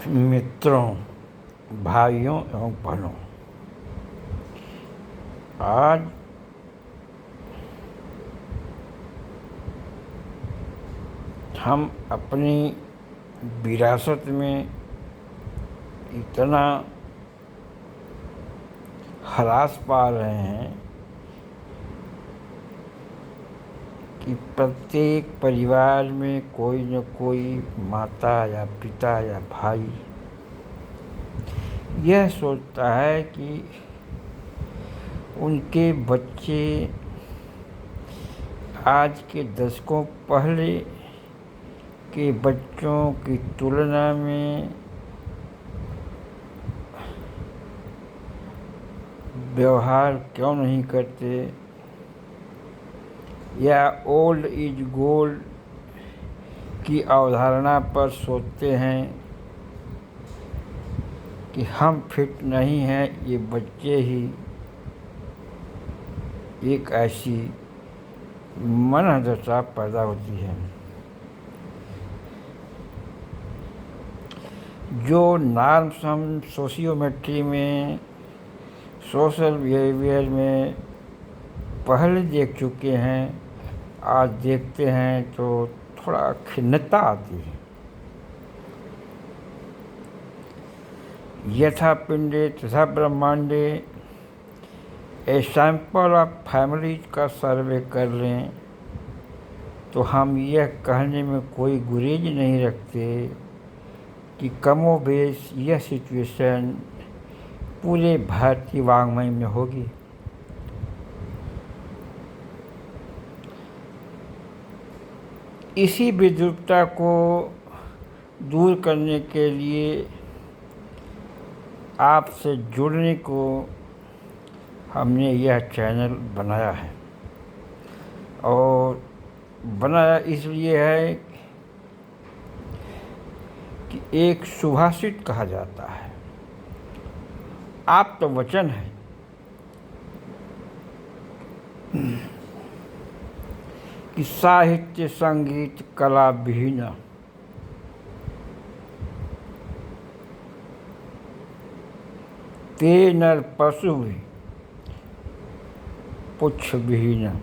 मित्रों, भाइयों एवं बहनों, आज हम अपनी विरासत में इतना ह्रास पा रहे हैं कि प्रत्येक परिवार में कोई न कोई माता या पिता या भाई यह सोचता है कि उनके बच्चे आज के दशकों पहले के बच्चों की तुलना में व्यवहार क्यों नहीं करते, या ओल्ड इज गोल्ड की अवधारणा पर सोचते हैं कि हम फिट नहीं हैं। ये बच्चे ही एक ऐसी मनोदशा पैदा होती है जो नॉर्म्स हम सोशियोमेट्री में, सोशल बिहेवियर में पहले देख चुके हैं, आज देखते हैं तो थोड़ा खिन्नता आती है। यथा पिंडे तथा ब्रह्मांडे ए सैंपल ऑफ फैमिलीज का सर्वे कर लें तो हम यह कहने में कोई गुरेज नहीं रखते कि कमोबेश यह सिचुएशन पूरे भारतीय वाङ्मय में होगी। इसी विद्रुपता को दूर करने के लिए आपसे जुड़ने को हमने यह चैनल बनाया है, और बनाया इसलिए है कि एक सुभाषित कहा जाता है, आप तो वचन है कि साहित्य संगीत कला विहीन ते नर पशु भी पुच्छ विहीन।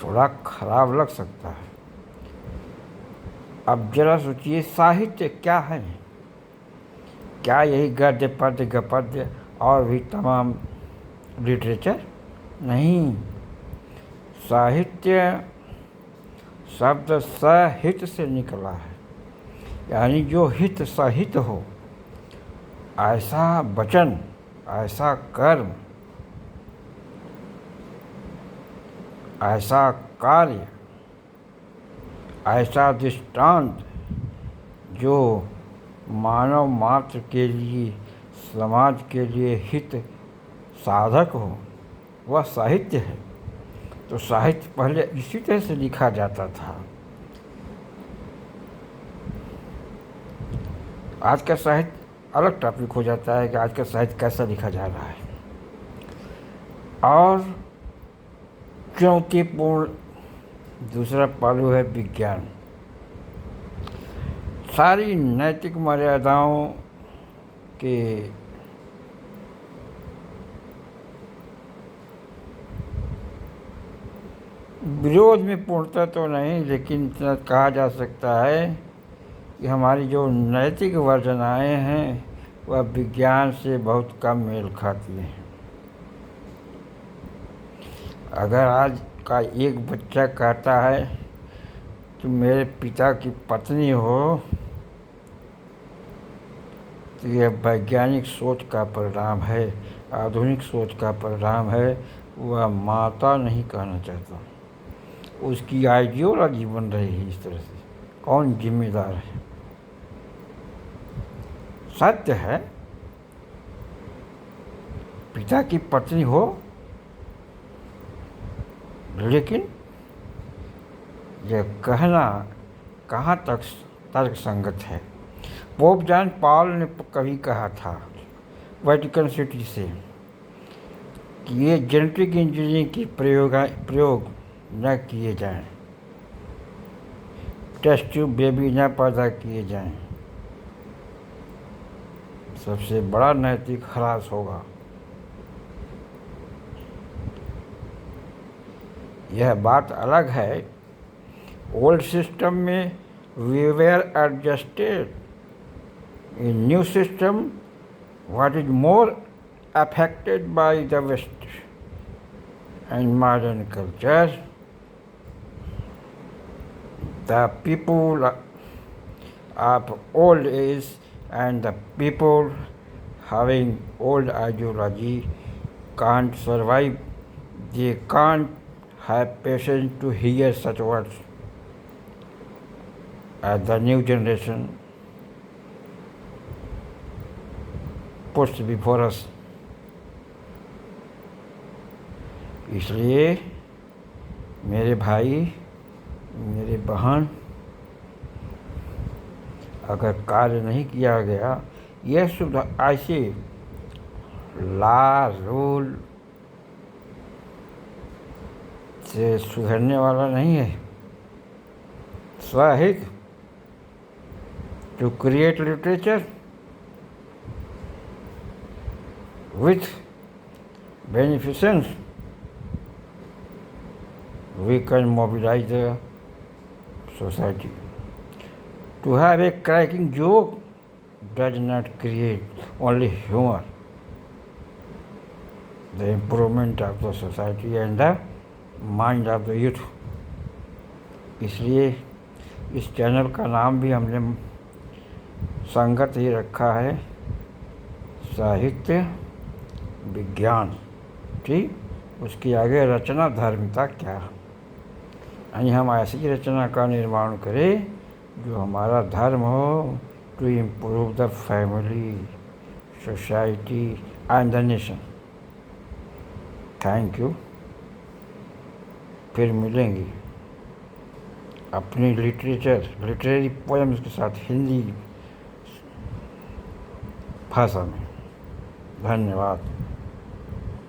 थोड़ा खराब लग सकता है। अब जरा सोचिए, साहित्य क्या है? क्या यही गद्य पद्य गपद्य और भी तमाम लिटरेचर? नहीं। साहित्य शब्द सहित से निकला है, यानी जो हित सहित हो, ऐसा वचन, ऐसा कर्म, ऐसा कार्य, ऐसा दृष्टांत जो मानव मात्र के लिए, समाज के लिए हित साधक हो, वह साहित्य है। तो साहित्य पहले इसी तरह से लिखा जाता था। आज का साहित्य अलग टॉपिक हो जाता है कि आज का साहित्य कैसा लिखा जा रहा है। और चुनौतीपूर्ण दूसरा पहलू है विज्ञान। सारी नैतिक मर्यादाओं के विरोध में पूर्णतः तो नहीं, लेकिन इतना कहा जा सकता है कि हमारी जो नैतिक वर्जनाएँ हैं वह विज्ञान से बहुत कम मेल खाती हैं। अगर आज का एक बच्चा कहता है तो मेरे पिता की पत्नी हो, तो यह वैज्ञानिक सोच का परिणाम है, आधुनिक सोच का परिणाम है। वह माता नहीं कहना चाहता, उसकी आइडियोलॉजी बन रही है इस तरह से। कौन जिम्मेदार है? सत्य है, पिता की पत्नी हो, लेकिन यह कहना कहाँ तक तर्क संगत है? पोप जॉन पॉल ने कभी कहा था वेटिकन सिटी से कि ये जेनेटिक इंजीनियरिंग की प्रयोग न किए जाएं, टेस्ट ट्यूब बेबी न पैदा किए जाएं, सबसे बड़ा नैतिक ह्रास होगा। यह बात अलग है, ओल्ड सिस्टम में we were adjusted, in new system what is more affected by the West and modern culture. The people of old age and the people having old ideology can't survive. They can't have patience to hear such words as the new generation puts before us. इसलिए मेरे भाई, मेरे बहन, अगर कार्य नहीं किया गया, यह सुधार ऐसे ला रूल से सुधरने वाला नहीं है। साहित्य to create literature with beneficence, we can mobilize the society. To have a cracking joke does not create only humor, the improvement of the society and the mind of the youth. इसलिए इस channel का नाम भी हमने संगत ही रखा है, साहित्य विज्ञान। ठीक, उसकी आगे रचना धार्मिकता क्या, यानी हम ऐसी रचना का निर्माण करें जो हमारा धर्म हो, to improve the family, society and the nation. Thank you. फिर मिलेंगे अपनी लिटरेरी पोएम्स के साथ हिंदी भाषा में। धन्यवाद।